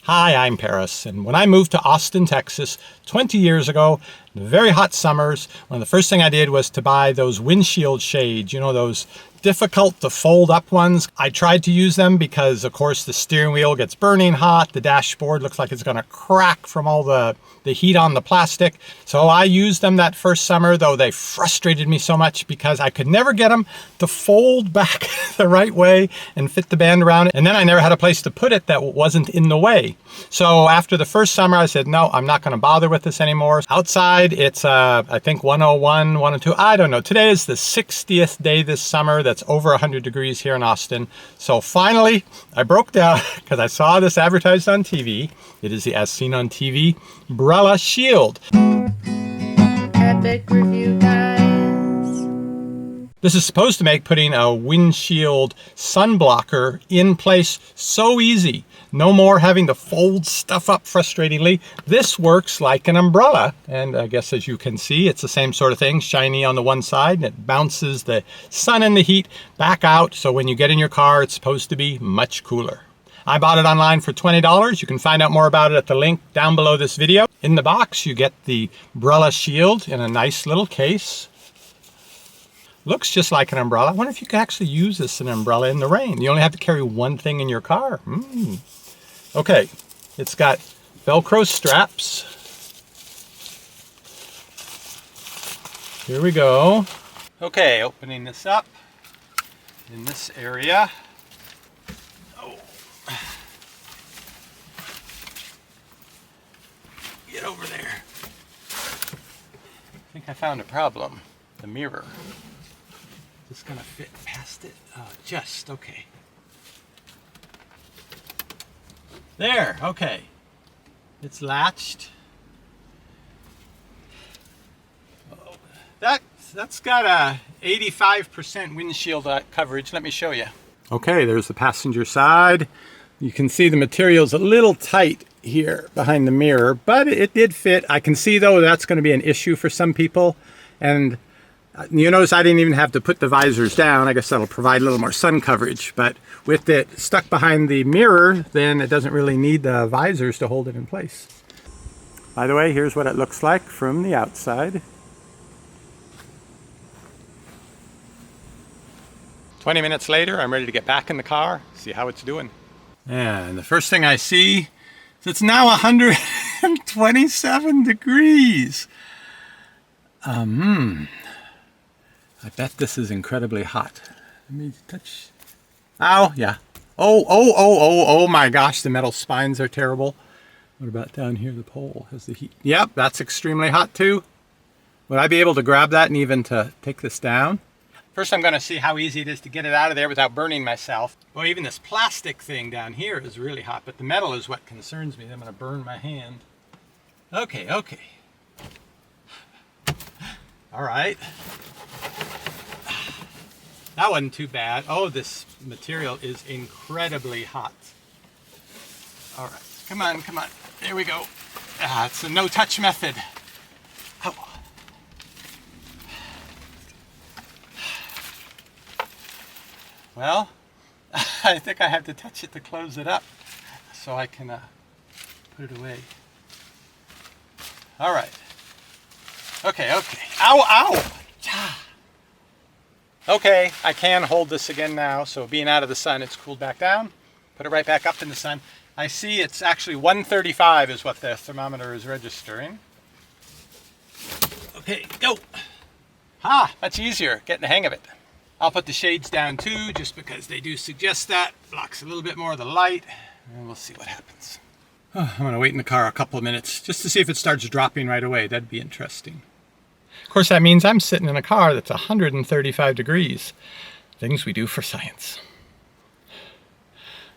Hi, I'm Paris, and when I moved to Austin, Texas 20 years ago, in the very hot summers, one of the first thing I did was to buy those windshield shades, those difficult to fold up ones. I tried to use them because, of course, the steering wheel gets burning hot, the dashboard looks like it's going to crack from all the heat on the plastic. So I used them that first summer, though they frustrated me so much because I could never get them to fold back the right way and fit the band around it. And then I never had a place to put it that wasn't in the way. So after the first summer, I said, no, I'm not going to bother with this anymore. Outside, it's, I think 101, 102, I don't know. Today is the 60th day this summer that's over 100 degrees here in Austin. So finally, I broke down because I saw this advertised on TV. It is the As Seen on TV Brella Shield. Epic review, guys. This is supposed to make putting a windshield sunblocker in place so easy. No more having to fold stuff up frustratingly. This works like an umbrella. And I guess as you can see, it's the same sort of thing. Shiny on the one side, and it bounces the sun and the heat back out. So when you get in your car, it's supposed to be much cooler. I bought it online for $20. You can find out more about it at the link down below this video. In the box, you get the Brella Shield in a nice little case. Looks just like an umbrella. I wonder if you could actually use this as an umbrella in the rain. You only have to carry one thing in your car. Okay, it's got Velcro straps. Here we go. Okay, opening this up in this area. Get over there. I think I found a problem. The mirror. Just gonna fit past it. Just okay. There, okay. It's latched. That's got a 85% windshield coverage. Let me show you. Okay, there's the passenger side. You can see the material's a little tight here behind the mirror, but it did fit. I can see though that's going to be an issue for some people. And you notice I didn't even have to put the visors down. I guess that'll provide a little more sun coverage, but with it stuck behind the mirror, then it doesn't really need the visors to hold it in place. By the way, here's what it looks like from the outside. 20 minutes later, I'm ready to get back in the car, see how it's doing. And the first thing I see is it's now 127 degrees. I bet this is incredibly hot. Let me touch. Ow, yeah. Oh my gosh, the metal spines are terrible. What about down here? The pole has the heat. Yep, that's extremely hot too. Would I be able to grab that and even to take this down? First, I'm going to see how easy it is to get it out of there without burning myself. Well, even this plastic thing down here is really hot, but the metal is what concerns me. I'm going to burn my hand. Okay. All right. That wasn't too bad. Oh, this material is incredibly hot. All right, come on. There we go. It's a no-touch method. Oh. Well, I think I have to touch it to close it up so I can put it away. All right. Okay. Ow! Okay, I can hold this again now, so being out of the sun, it's cooled back down. Put it right back up in the sun. I see it's actually 135 is what the thermometer is registering. Okay, go. That's easier, getting the hang of it. I'll put the shades down too, just because they do suggest that. Blocks a little bit more of the light, and we'll see what happens. I'm gonna wait in the car a couple of minutes just to see if it starts dropping right away. That'd be interesting. Of course, that means I'm sitting in a car that's 135 degrees. Things we do for science.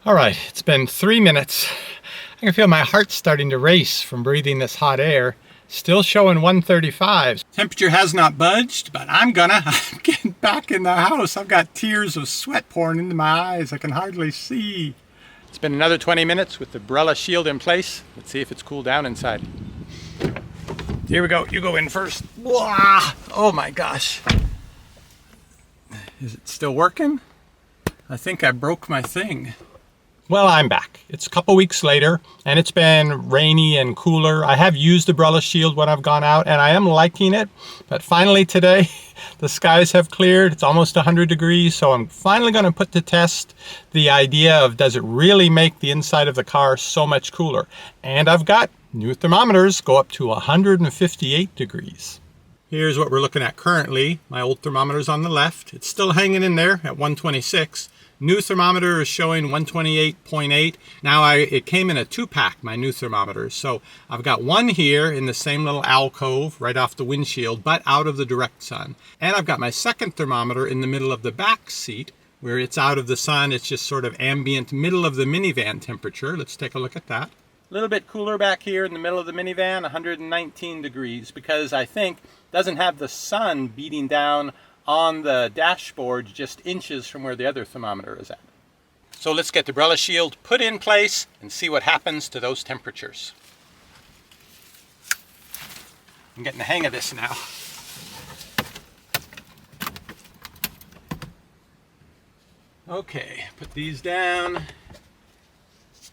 All right, it's been 3 minutes. I can feel my heart starting to race from breathing this hot air. Still showing 135. Temperature has not budged, but I'm getting back in the house. I've got tears of sweat pouring into my eyes. I can hardly see. It's been another 20 minutes with the Brella Shield in place. Let's see if it's cooled down inside. Here we go. You go in first. Wah! Oh my gosh. Is it still working? I think I broke my thing. Well, I'm back. It's a couple weeks later, and it's been rainy and cooler. I have used the Brella Shield when I've gone out, and I am liking it. But finally today, the skies have cleared. It's almost 100 degrees, so I'm finally going to put to test the idea of, does it really make the inside of the car so much cooler? And I've got new thermometers go up to 158 degrees. Here's what we're looking at currently. My old thermometer's on the left. It's still hanging in there at 126. New thermometer is showing 128.8. Now it came in a 2-pack, my new thermometer. So I've got one here in the same little alcove right off the windshield, but out of the direct sun. And I've got my second thermometer in the middle of the back seat where it's out of the sun. It's just sort of ambient, middle of the minivan temperature. Let's take a look at that. A little bit cooler back here in the middle of the minivan, 119 degrees, because I think it doesn't have the sun beating down on the dashboard just inches from where the other thermometer is at. So let's get the Brella Shield put in place and see what happens to those temperatures. I'm getting the hang of this now. Okay, put these down.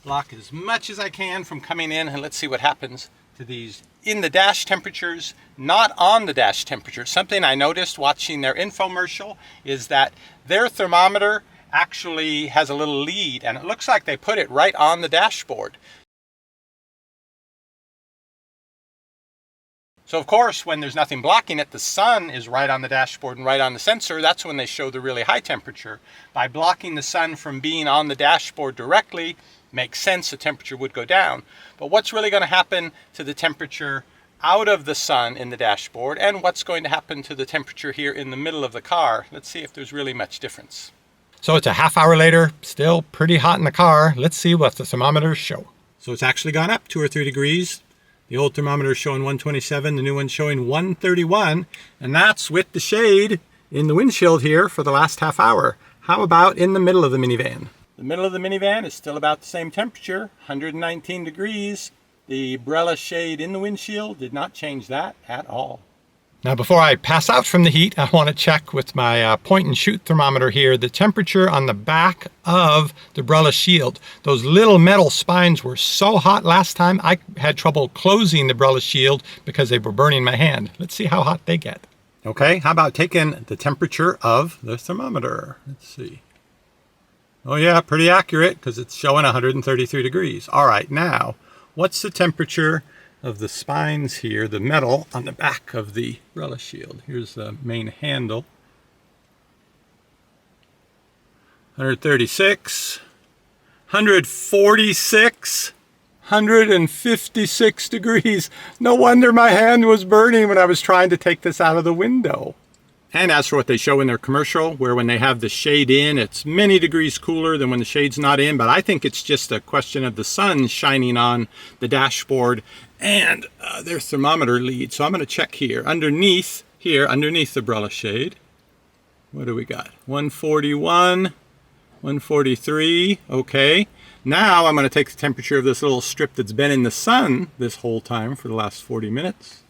Block as much as I can from coming in, and let's see what happens to these in the dash temperatures, not on the dash temperature. Something I noticed watching their infomercial is that their thermometer actually has a little lead, and it looks like they put it right on the dashboard. So of course, when there's nothing blocking it, the sun is right on the dashboard and right on the sensor. That's when they show the really high temperature. By blocking the sun from being on the dashboard directly, makes sense, the temperature would go down. But what's really going to happen to the temperature out of the sun in the dashboard, and what's going to happen to the temperature here in the middle of the car? Let's see if there's really much difference. So it's a half hour later, still pretty hot in the car. Let's see what the thermometers show. So it's actually gone up 2 or 3 degrees. The old thermometer is showing 127, the new one's showing 131, and that's with the shade in the windshield here for the last half hour. How about in the middle of the minivan? The middle of the minivan is still about the same temperature, 119 degrees. The Brella shade in the windshield did not change that at all. Now before I pass out from the heat, I want to check with my point and shoot thermometer here the temperature on the back of the Brella Shield. Those little metal spines were so hot last time I had trouble closing the Brella Shield because they were burning my hand. Let's see how hot they get. Okay, how about taking the temperature of the thermometer? Let's see. Oh yeah, pretty accurate because it's showing 133 degrees. All right, now, what's the temperature of the spines here, the metal on the back of the Brella Shield? Here's the main handle. 136, 146, 156 degrees. No wonder my hand was burning when I was trying to take this out of the window. And as for what they show in their commercial, where when they have the shade in, it's many degrees cooler than when the shade's not in. But I think it's just a question of the sun shining on the dashboard and their thermometer lead. So I'm going to check here. Underneath the Brella shade, what do we got? 141, 143. Okay. Now I'm going to take the temperature of this little strip that's been in the sun this whole time for the last 40 minutes.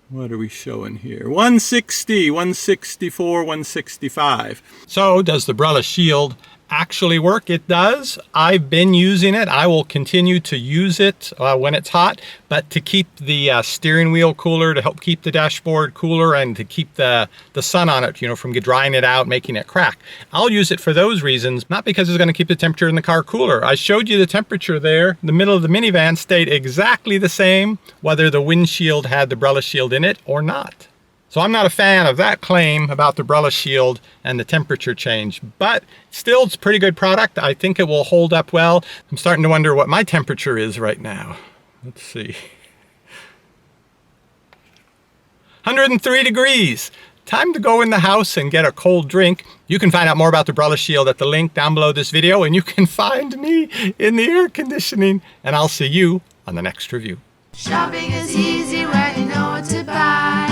What are we showing here? 160, 164, 165. So does the Brella Shield actually work? It does. I've been using it. I will continue to use it when it's hot, but to keep the steering wheel cooler, to help keep the dashboard cooler, and to keep the sun on it, from drying it out, making it crack. I'll use it for those reasons, not because it's going to keep the temperature in the car cooler. I showed you the temperature there. The middle of the minivan stayed exactly the same, whether the windshield had the Brella Shield in it or not. So I'm not a fan of that claim about the Brella Shield and the temperature change, but still it's a pretty good product. I think it will hold up well. I'm starting to wonder what my temperature is right now. Let's see. 103 degrees. Time to go in the house and get a cold drink. You can find out more about the Brella Shield at the link down below this video, and you can find me in the air conditioning, and I'll see you on the next review. Shopping is easy when you know what to buy.